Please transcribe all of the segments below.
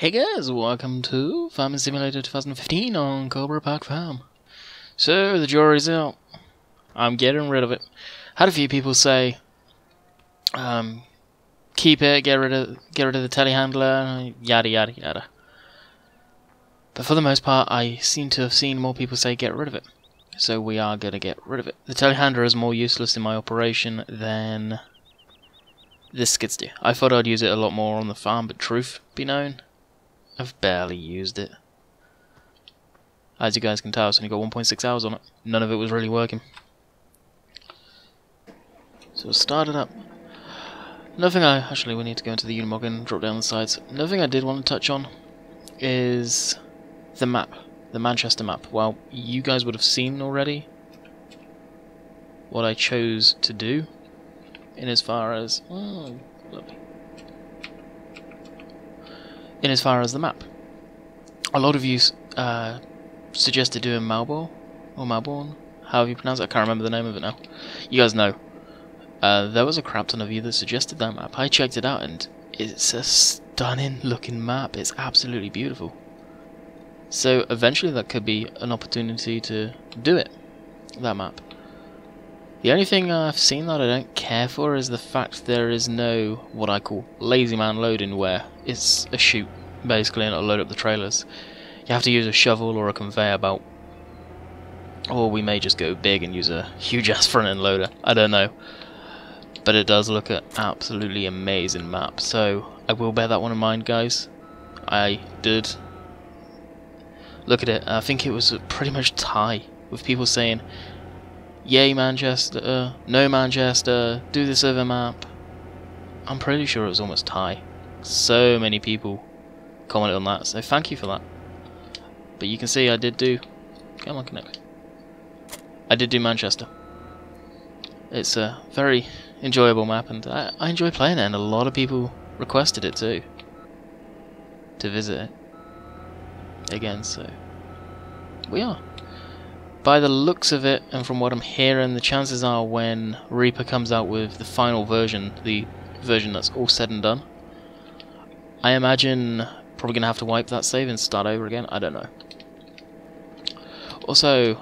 Hey guys, welcome to Farming Simulator 2015 on Coldborough Park Farm. So, the jury's out. I'm getting rid of it. Had a few people say, keep it, get rid of the telehandler, yada yada yada. But for the most part, I seem to have seen more people say get rid of it. So we are going to get rid of it. The telehandler is more useless in my operation than this skid steer. I thought I'd use it a lot more on the farm, but truth be known, I've barely used it. As you guys can tell, it's only got 1.6 hours on it. None of it was really working. So we'll start it up. Actually we need to go into the Unimog and drop down the sides. Another thing I did want to touch on is the map. The Manchester map. Well, you guys would have seen already what I chose to do in as far as... oh, lovely. In as far as the map. A lot of you suggested doing Malborn, or Malborn, however you pronounce it. I can't remember the name of it now. You guys know. There was a crap ton of you that suggested that map. I checked it out and it's a stunning looking map. It's absolutely beautiful. So eventually that could be an opportunity to do it, that map. The only thing I've seen that I don't care for is the fact there is no, what I call, lazy man loading, where it's a chute, basically, and it'll load up the trailers. You have to use a shovel or a conveyor belt. Or we may just go big and use a huge-ass front-end loader. I don't know. But it does look an absolutely amazing map, so I will bear that one in mind, guys. I did look at it, and I think it was pretty much tie, with people saying, yay Manchester, no Manchester, do this other map. I'm pretty sure it was almost tie. So many people commented on that, so thank you for that. But you can see I did do... come on, connect. I did do Manchester. It's a very enjoyable map, and I enjoy playing it, and a lot of people requested it too. To visit it. Again, so... we are. By the looks of it, and from what I'm hearing, the chances are when Reaper comes out with the final version, the version that's all said and done, I imagine probably going to have to wipe that save and start over again. I don't know. Also,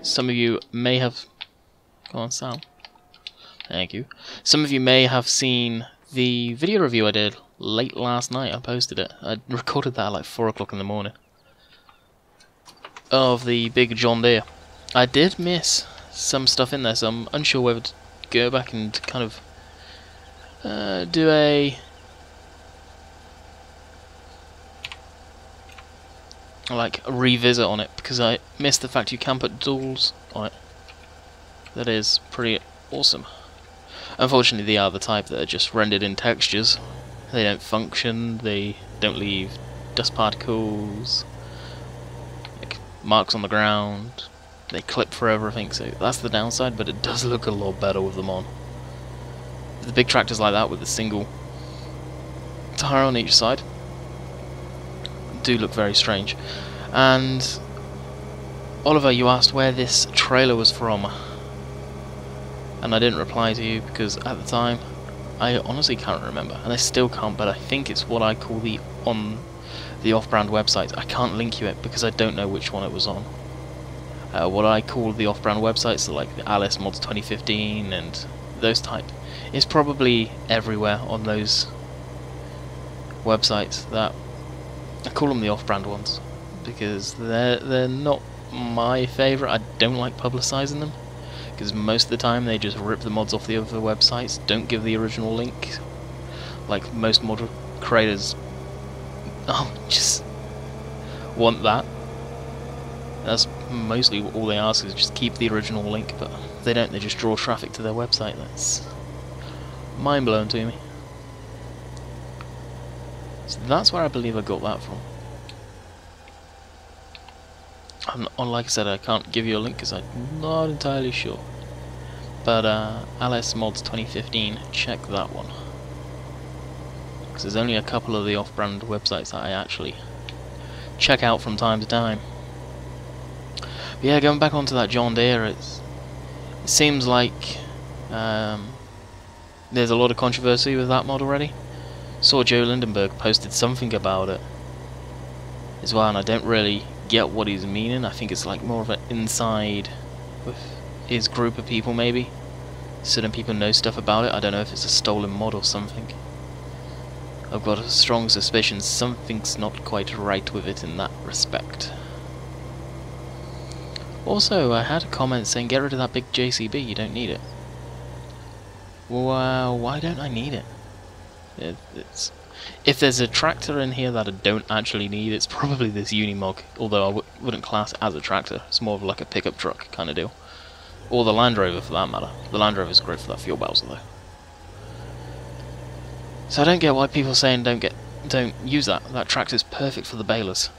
some of you may have... go on, Sal. Thank you. Some of you may have seen the video review I did late last night. I posted it. I recorded that at like 4 o'clock in the morning. Of the big John Deere. I did miss some stuff in there, so I'm unsure whether to go back and kind of do a revisit on it, because I missed the fact you can put duals on it. That is pretty awesome. Unfortunately, they are the type that are just rendered in textures. They don't function, they don't leave dust particles, marks on the ground, they clip for everything, so that's the downside, but it does look a lot better with them on. The big tractors like that with a single tire on each side do look very strange. And Oliver, you asked where this trailer was from, and I didn't reply to you because at the time I honestly can't remember, and I still can't, but I think it's what I call the off-brand websites. I can't link you it because I don't know which one it was on. What I call the off-brand websites, so like the Alice Mods 2015 and those type, is probably everywhere on those websites. That I call them the off-brand ones because they're not my favourite. I don't like publicising them because most of the time they just rip the mods off the other websites, don't give the original link, like most mod creators. Just want that. That's mostly all they ask, is just keep the original link, but they don't, they just draw traffic to their website. That's mind-blowing to me. So that's where I believe I got that from. Like I said, I can't give you a link because I'm not entirely sure. But Alice Mods 2015, check that one. Because there's only a couple of the off-brand websites that I actually check out from time to time. But yeah, going back onto that John Deere, it seems like there's a lot of controversy with that mod already. Saw Joe Lindenberg posted something about it as well, and I don't really get what he's meaning. I think it's like more of an inside with his group of people, maybe. Certain people know stuff about it. I don't know if it's a stolen mod or something. I've got a strong suspicion something's not quite right with it in that respect. Also, I had a comment saying get rid of that big JCB, you don't need it. Well, why don't I need it? If there's a tractor in here that I don't actually need, it's probably this Unimog, although I wouldn't class it as a tractor. It's more of like a pickup truck kind of deal. Or the Land Rover for that matter. The Land Rover's great for that fuel bowser though. So I don't get why people are saying don't use that. That tractor's perfect for the balers.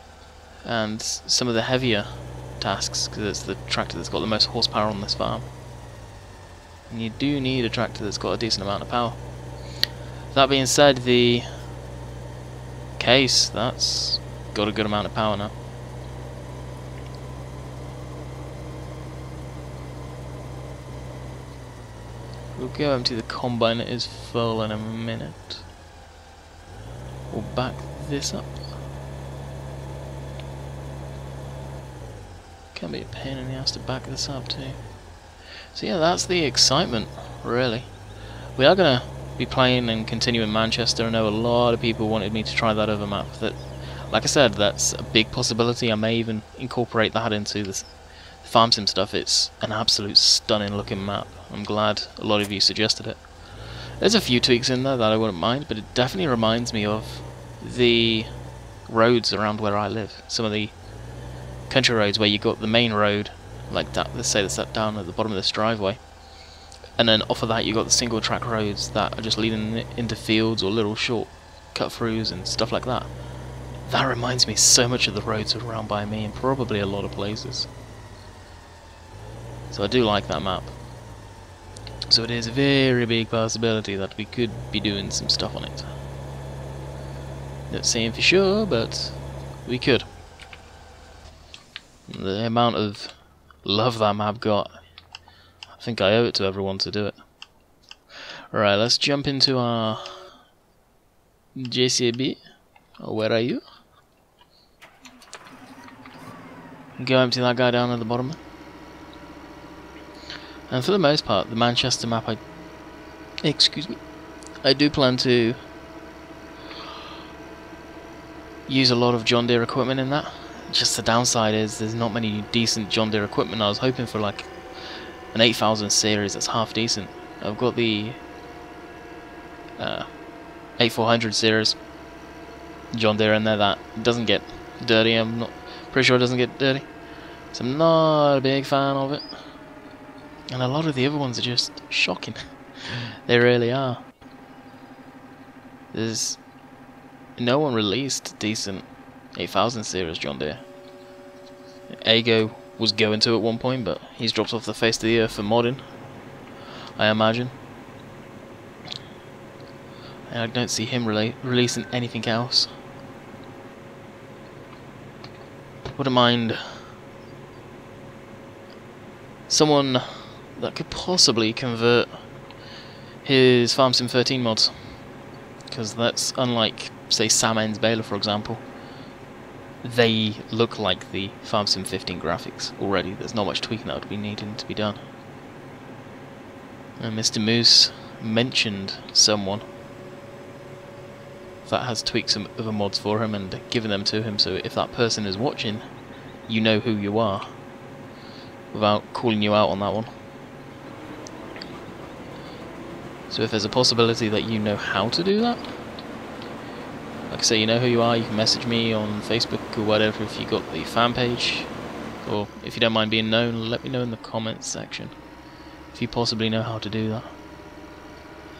And some of the heavier tasks, because it's the tractor that's got the most horsepower on this farm. And you do need a tractor that's got a decent amount of power. That being said, the case, that's got a good amount of power now. We'll go empty the combine, it is full in a minute. We'll back this up. Can be a pain in the ass to back this up too. So yeah, that's the excitement, really. We are going to be playing and continue in Manchester. I know a lot of people wanted me to try that other map. That, like I said, that's a big possibility. I may even incorporate that into this farm sim stuff. It's an absolute stunning looking map. I'm glad a lot of you suggested it. There's a few tweaks in there that I wouldn't mind, but it definitely reminds me of the roads around where I live. Some of the country roads where you got the main road, like that, let's say that's that down at the bottom of this driveway. And then off of that you got the single track roads that are just leading into fields or little short cut throughs and stuff like that. That reminds me so much of the roads around by me and probably a lot of places. So I do like that map. So it is a very big possibility that we could be doing some stuff on it. Not saying for sure, but we could. The amount of love that map got, I think I owe it to everyone to do it. Right, let's jump into our JCB. Oh, where are you? Go empty that guy down at the bottom. And for the most part, the Manchester map, I do plan to use a lot of John Deere equipment in that. Just the downside is there's not many decent John Deere equipment. I was hoping for like an 8000 series that's half decent. I've got the 8400 series John Deere in there that doesn't get dirty. I'm not pretty sure it doesn't get dirty, so I'm not a big fan of it. And a lot of the other ones are just shocking. They really are. There's no one released decent 8000 series John Deere. Ago was going to at one point, but he's dropped off the face of the earth for modding, I imagine. And I don't see him releasing anything else. Wouldn't mind someone that could possibly convert his Farm Sim 13 mods, because that's unlike, say, Sam Ends Baylor, for example. They look like the Farm Sim 15 graphics already. There's not much tweaking that would be needing to be done. And Mr. Moose mentioned someone that has tweaked some other mods for him and given them to him, so if that person is watching, you know who you are, without calling you out on that one. So if there's a possibility that you know how to do that, like I say, you know who you are, you can message me on Facebook or whatever if you got the fan page, or if you don't mind being known, let me know in the comments section if you possibly know how to do that.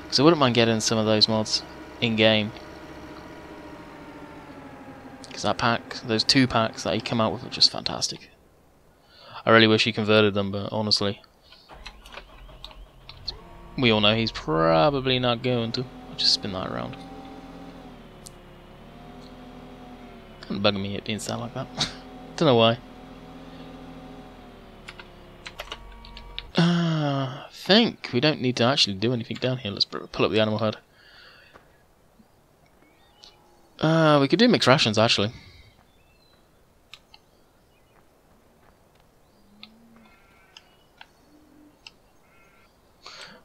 Because I wouldn't mind getting some of those mods in-game. Because that pack, those 2 packs that he came out with are just fantastic. I really wish he converted them, but honestly, we all know he's probably not going to. I'll just spin that around. Kind of bugging me it being sad like that. Don't know why. I think we don't need to actually do anything down here. Let's pull up the animal herd. We could do mixed rations, actually.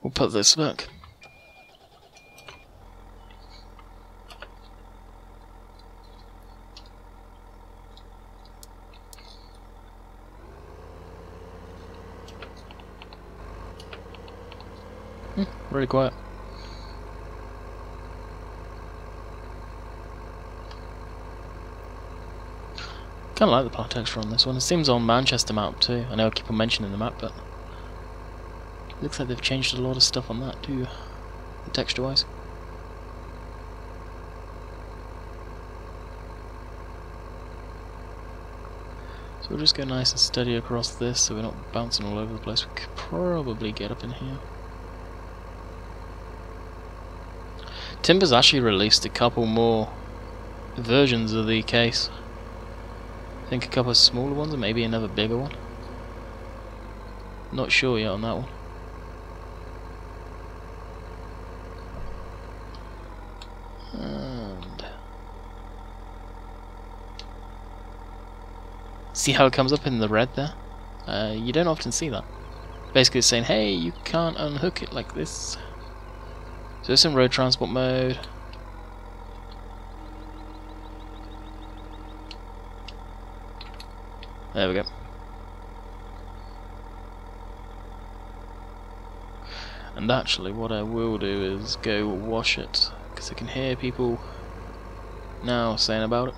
We'll put this back. Really quiet. Kind of like the black texture on this one. It seems on Manchester map too. I know I keep on mentioning the map, but it looks like they've changed a lot of stuff on that too, texture-wise. So we'll just go nice and steady across this, so we're not bouncing all over the place. We could probably get up in here. Timber's actually released a couple more versions of the case. I think a couple of smaller ones and maybe another bigger one. Not sure yet on that one. And see how it comes up in the red there? You don't often see that. Basically it's saying, hey, you can't unhook it like this. So it's in road transport mode. There we go. And actually what I will do is go wash it, because I can hear people now saying about it.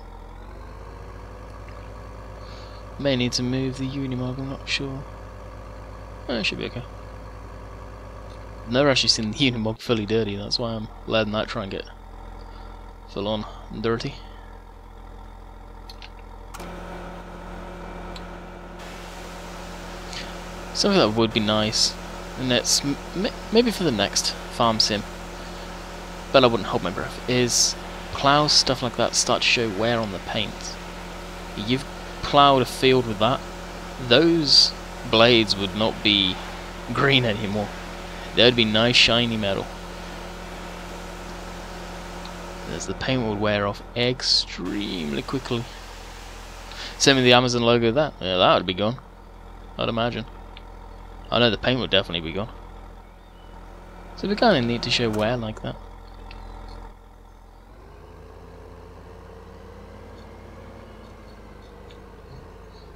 May need to move the Unimog, I'm not sure. It should be okay. I've never actually seen the Unimog fully dirty, that's why I'm letting that try and get full on dirty. Something that would be nice, and it's maybe for the next farm sim, but I wouldn't hold my breath, is plows, stuff like that, start to show wear on the paint. You've ploughed a field with that, those blades would not be green anymore. They would be nice shiny metal. As the paint would wear off extremely quickly. Same with the Amazon logo there. Yeah, that would be gone, I'd imagine. I know the paint would definitely be gone. So we kind of need to show wear like that.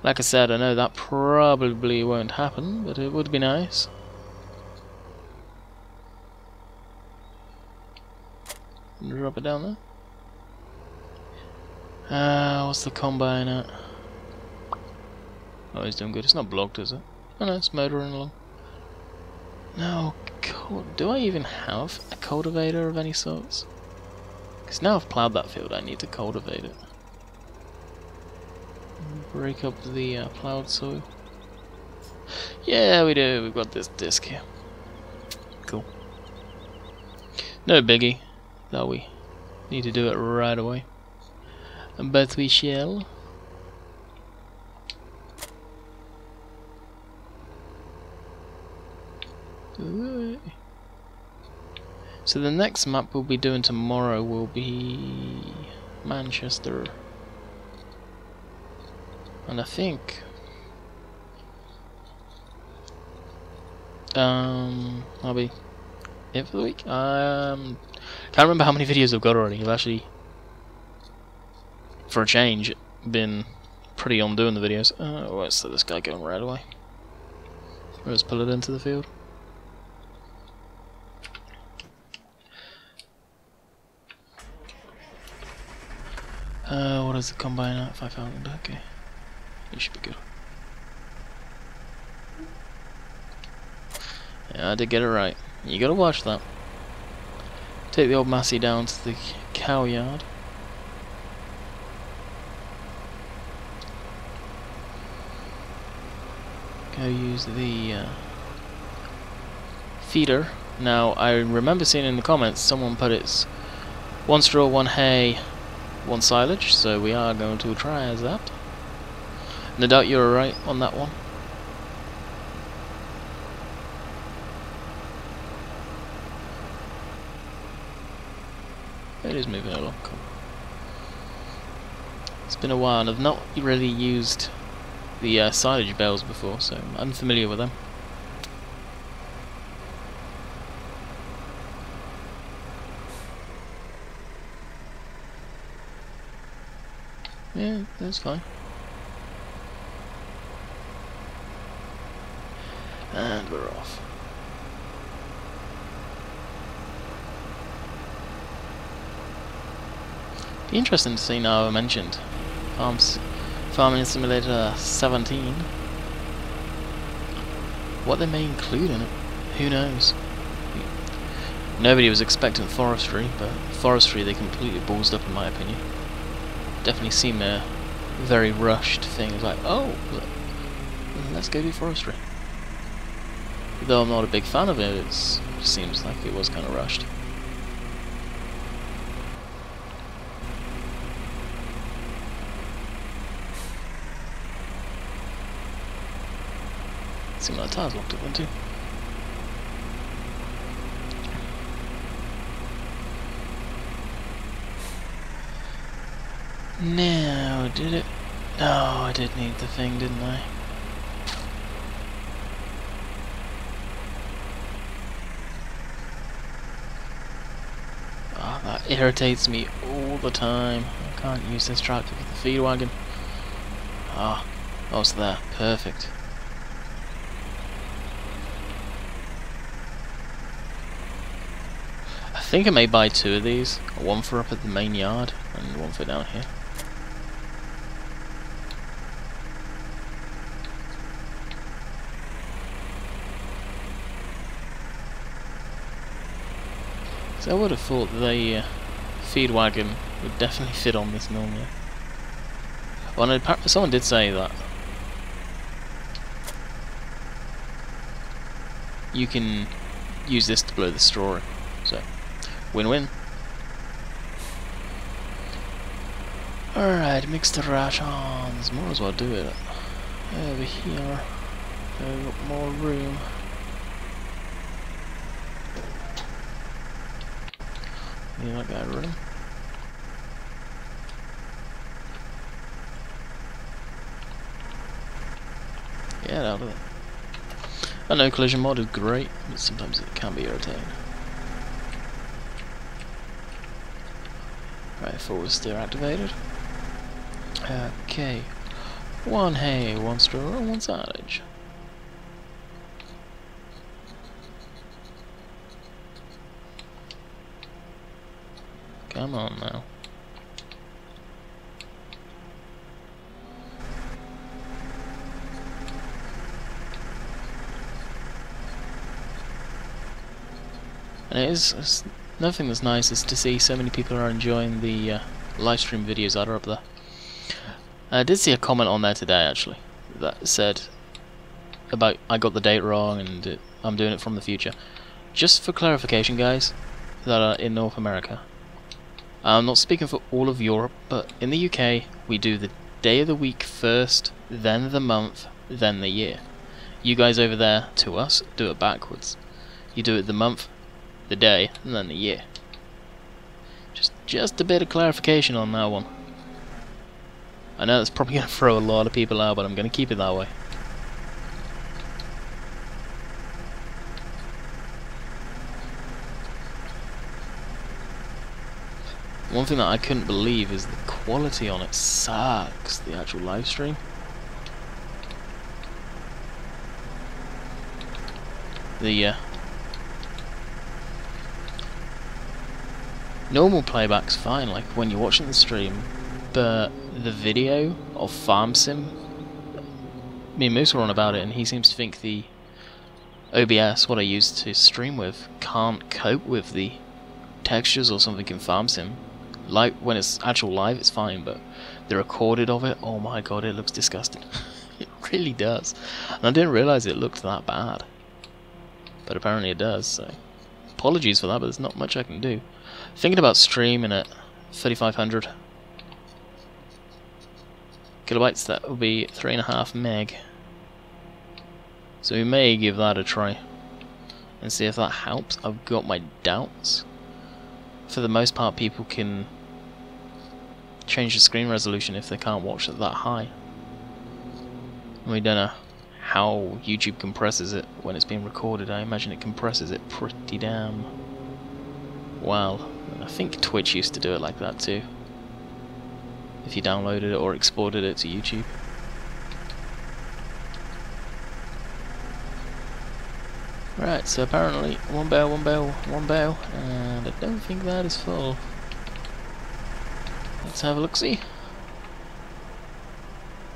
Like I said, I know that probably won't happen, but it would be nice. Drop it down there. What's the combine at? Oh, he's doing good. It's not blocked, is it? Oh no, it's motoring along. Now, do I even have a cultivator of any sorts? Because now I've ploughed that field, I need to cultivate it. Break up the ploughed soil. Yeah, we do. We've got this disc here. Cool. No biggie. That we need to do it right away. But we shall. So the next map we'll be doing tomorrow will be Manchester. And I think that'll be it for the week. Can't remember how many videos I've got already. I've actually, for a change, been pretty on doing the videos. Let's let this guy go right away. Let's pull it into the field. What is the combine at? 5,000, okay. It should be good. Yeah, I did get it right. You gotta watch that. Take the old Massey down to the cow yard. Go use the feeder. Now, I remember seeing in the comments someone put it's 1 straw, 1 hay, 1 silage, so we are going to try as that. No doubt you're right on that one. It is moving along, cool. It's been a while, and I've not really used the silage bales before, so I'm unfamiliar with them. Yeah, that's fine. And we're off. Be interesting to see now I mentioned Farming Simulator 17. What they may include in it, who knows? Nobody was expecting forestry, but forestry they completely ballsed up in my opinion. Definitely seemed a very rushed thing. It's like, oh, look, let's go do forestry. Though I'm not a big fan of it, it seems like it was kind of rushed. Seems like the tire's locked up then too. Now, did it? No, I did need the thing, didn't I? Oh, that irritates me all the time. I can't use this tractor with the feed wagon. Ah, oh, it's there. Perfect. I think I may buy 2 of these. One for up at the main yard and one for down here. So I would have thought the feed wagon would definitely fit on this normally. Well, no, someone did say that you can use this to blow the straw in, so win-win. Alright, mix the rations. Might as well do it over here. I've got more room. Need that guy running. Get out of it. I know collision mod is great, but sometimes it can be irritating. Right, forward steer activated. Okay. 1 hay, 1 straw, and 1 silage. Come on now. And it's another thing that's nice is to see so many people are enjoying the live stream videos that are up there. I did see a comment on there today actually that said about I got the date wrong and I'm doing it from the future. Just for clarification, guys that are in North America, I'm not speaking for all of Europe, but in the UK we do the day of the week first, then the month, then the year. You guys over there, to us, do it backwards. You do it the month, the day, and then the year. Just a bit of clarification on that one. I know that's probably going to throw a lot of people out, but I'm going to keep it that way. One thing that I couldn't believe is the quality on it sucks, the actual live stream. The normal playback's fine, like when you're watching the stream, but the video of Farm Sim, me and Moose were on about it, and he seems to think the OBS, what I use to stream with, can't cope with the textures or something in Farm Sim. Like when it's actual live, it's fine, but the recorded of it, oh my god, it looks disgusting. It really does. And I didn't realise it looked that bad, but apparently it does. So apologies for that, but there's not much I can do. Thinking about streaming at 3500 kilobytes, that will be 3.5 meg. So we may give that a try and see if that helps. I've got my doubts. For the most part, people can change the screen resolution if they can't watch it that high. We don't know how YouTube compresses it when it's being recorded. I imagine it compresses it pretty damn well. And I think Twitch used to do it like that too, if you downloaded it or exported it to YouTube. Right, so apparently one bale, and I don't think that is full. Let's have a look-see.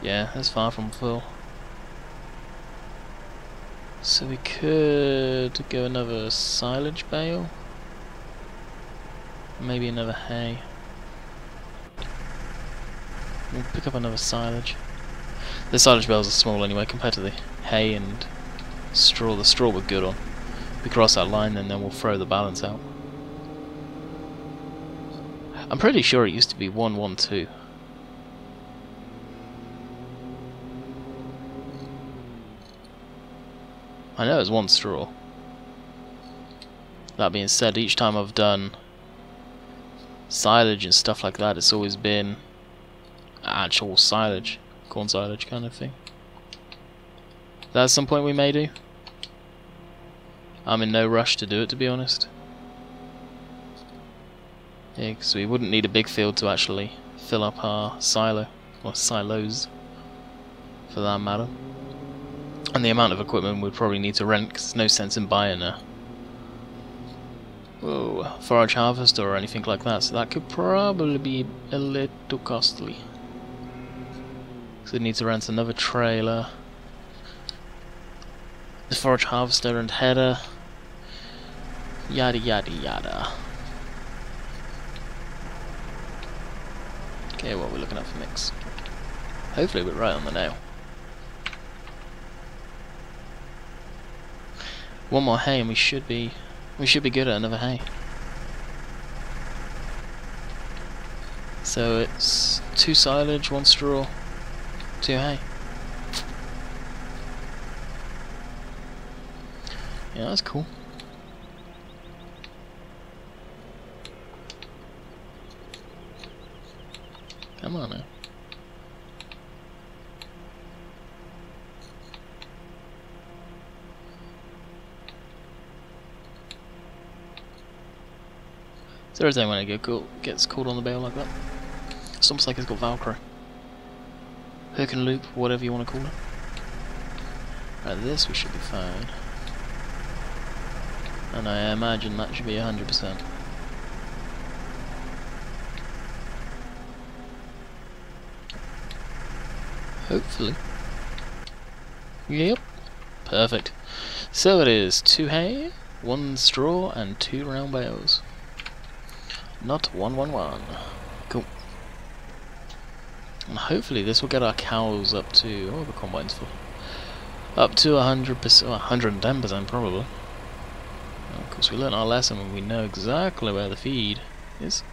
Yeah, that's far from full. So we could go another silage bale. Maybe another hay. We'll pick up another silage. The silage bales are small anyway compared to the hay and straw. The straw we're good on. If we cross that line, then we'll throw the balance out. I'm pretty sure it used to be 112. I know it's one straw. That being said, each time I've done silage and stuff like that, it's always been actual silage, corn silage kind of thing. That's some point we may do. I'm in no rush to do it, to be honest. Yeah, because we wouldn't need a big field to actually fill up our silo, or silos, for that matter. And the amount of equipment we'd probably need to rent, because there's no sense in buying a forage harvester or anything like that, so that could probably be a little costly. So we'd need to rent another trailer, the forage harvester and header, yada yada yada. Okay, what we're looking at for mix. Hopefully we're right on the nail. One more hay and we should be good at another hay. So it's 2 silage, 1 straw, 2 hay. Yeah, that's cool. Come on now. It's irritating when it gets caught on the bale like that. It's almost like it's got Velcro. Hook and loop, whatever you want to call it. Right, this we should be fine. And I imagine that should be 100%. Hopefully. Yep. Perfect. So it is 2 hay, 1 straw, and 2 round bales. Not 111. Cool. And hopefully this will get our cows up to... oh, the combine's full. Up to 100%, 110% probably. Of course we learned our lesson and we know exactly where the feed is.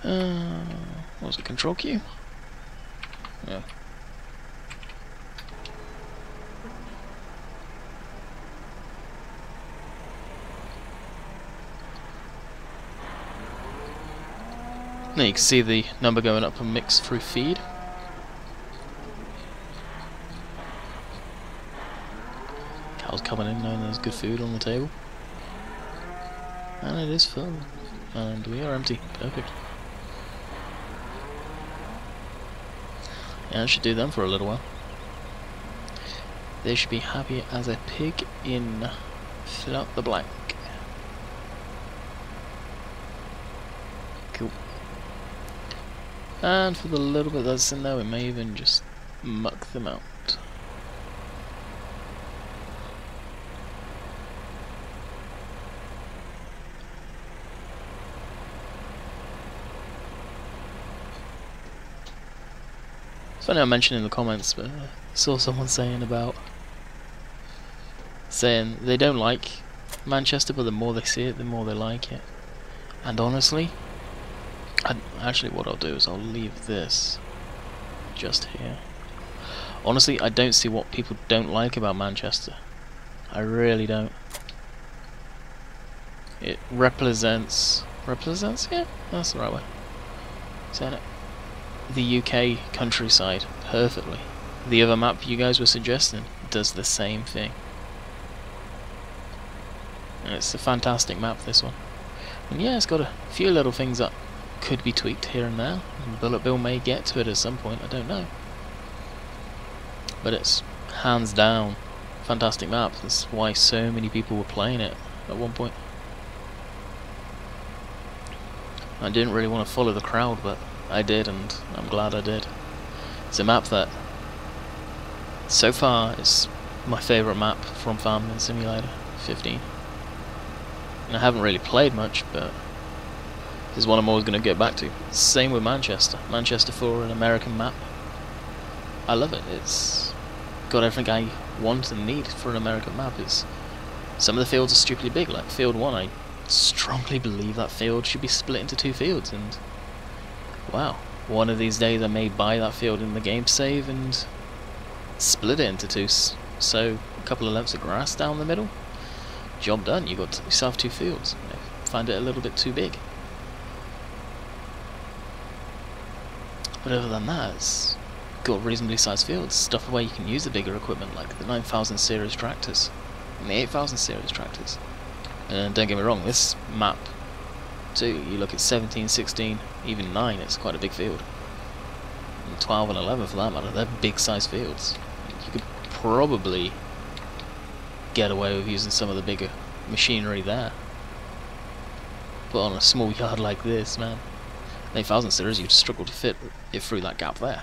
What was it, control Q? Yeah. Now you can see the number going up and mix through feed. Cows coming in knowing there's good food on the table. And it is full. And we are empty. Perfect. Yeah, I should do them for a little while. They should be happy as a pig in fill out the blank. Cool. And for the little bit that's in there, we may even just muck them out. It's funny I mentioned in the comments, but I saw someone saying they don't like Manchester, but the more they see it, the more they like it. And honestly, actually what I'll do is I'll leave this just here. Honestly, I don't see what people don't like about Manchester. I really don't. It represents... Yeah, that's the right way. Saying it. The UK countryside perfectly. The other map you guys were suggesting does the same thing. And it's a fantastic map, this one. And yeah, it's got a few little things that could be tweaked here and there. Bullet Bill may get to it at some point, I don't know. But it's hands down fantastic map. That's why so many people were playing it at one point. I didn't really want to follow the crowd, but I did, and I'm glad I did. It's a map that, so far, is my favourite map from Farming Simulator 15. And I haven't really played much, but it's one I'm always going to get back to. Same with Manchester. Manchester for an American map. I love it. It's got everything I want and need for an American map. It's, some of the fields are stupidly big, like Field 1. I strongly believe that field should be split into 2 fields, and wow, one of these days I may buy that field in the game save and split it into 2, so a couple of lengths of grass down the middle, job done. You got yourself 2 fields. I find it a little bit too big, but other than that, it's got reasonably sized fields, stuff where you can use the bigger equipment like the 9000 series tractors and the 8000 series tractors. And don't get me wrong, this map too, you look at 17, 16, even 9, it's quite a big field. And 12 and 11 for that matter, they're big size fields. You could probably get away with using some of the bigger machinery there. But on a small yard like this, man, 8000 series, you'd struggle to fit it through that gap there.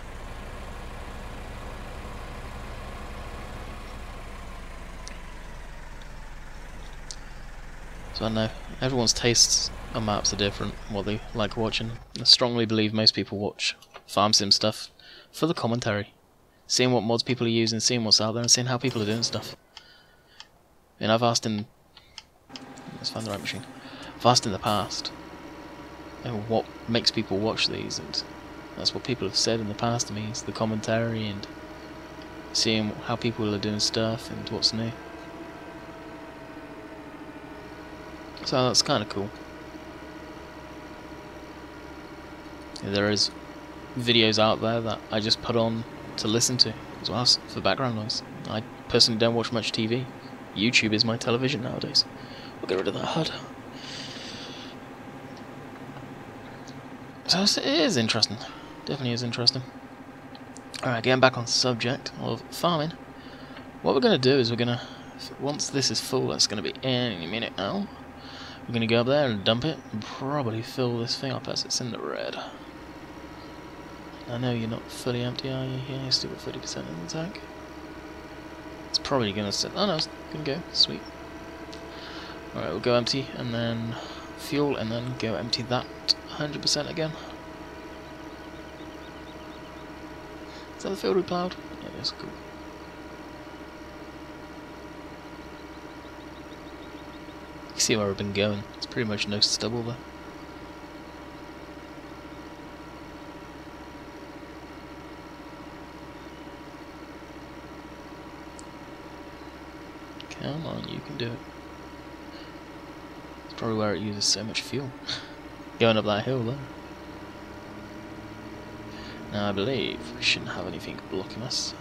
So I know everyone's tastes on maps are different, what they like watching. I strongly believe most people watch farm sim stuff for the commentary, seeing what mods people are using, seeing what's out there, and seeing how people are doing stuff. And I've asked in, let's find the right machine. I've asked in the past, what makes people watch these, and that's what people have said in the past to me. It's the commentary and seeing how people are doing stuff and what's new. So that's kind of cool. There is videos out there that I just put on to listen to as well as for background noise. I personally don't watch much TV. YouTube is my television nowadays. We'll get rid of that HUD. So it is interesting. Definitely is interesting. Alright, getting back on the subject of farming. What we're going to do is we're going to, once this is full, that's going to be any minute now. We're going to go up there and dump it and probably fill this thing up as it's in the red. I know you're not fully empty, are you? Yeah, you still got 30% in the tank. It's probably going to sit. Oh no, it's going to go. Sweet. Alright, we'll go empty and then fuel and then go empty that 100% again. Is that the field we ploughed? Yeah, that's cool. You see where we've been going. It's pretty much no stubble there. Come on, you can do it. It's probably where it uses so much fuel. Going up that hill there. Now I believe we shouldn't have anything blocking us.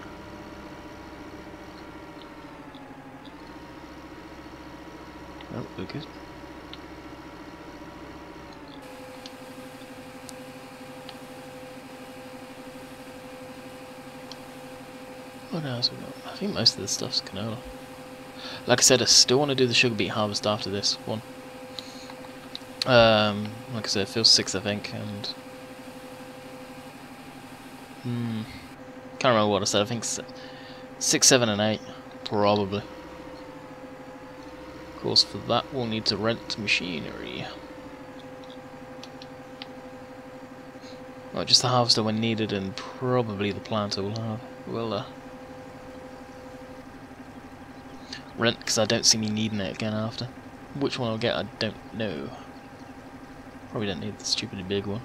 Oh, we're good. What else we got? I think most of this stuff's canola. Like I said, I still want to do the sugar beet harvest after this one. Like I said, field 6 I think, and can't remember what I said. I think 6, 7, and 8 probably. Of course, for that we'll need to rent machinery. Well, just the harvester when needed, and probably the planter will rent, because I don't see me needing it again after. Which one I'll get, I don't know. Probably don't need the stupidly big one.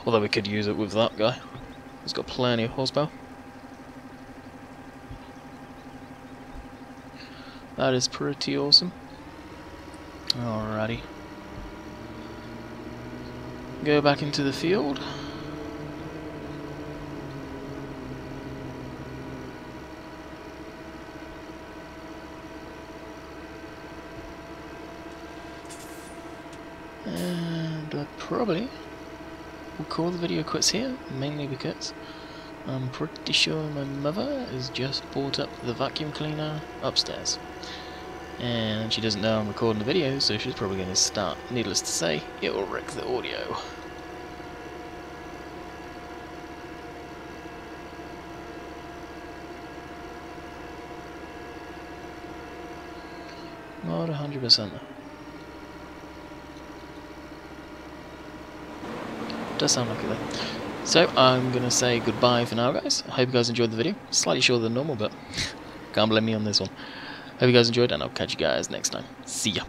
Although we could use it with that guy. He's got plenty of horsepower. That is pretty awesome. Alrighty. go back into the field. And I probably will call the video quits here, mainly because I'm pretty sure my mother has just brought up the vacuum cleaner upstairs. And she doesn't know I'm recording the video, so she's probably going to start. Needless to say, it will wreck the audio. Not 100%. Does sound like it though. So I'm going to say goodbye for now, guys. I hope you guys enjoyed the video. Slightly shorter than normal, but can't blame me on this one. Hope you guys enjoyed, and I'll catch you guys next time. See ya.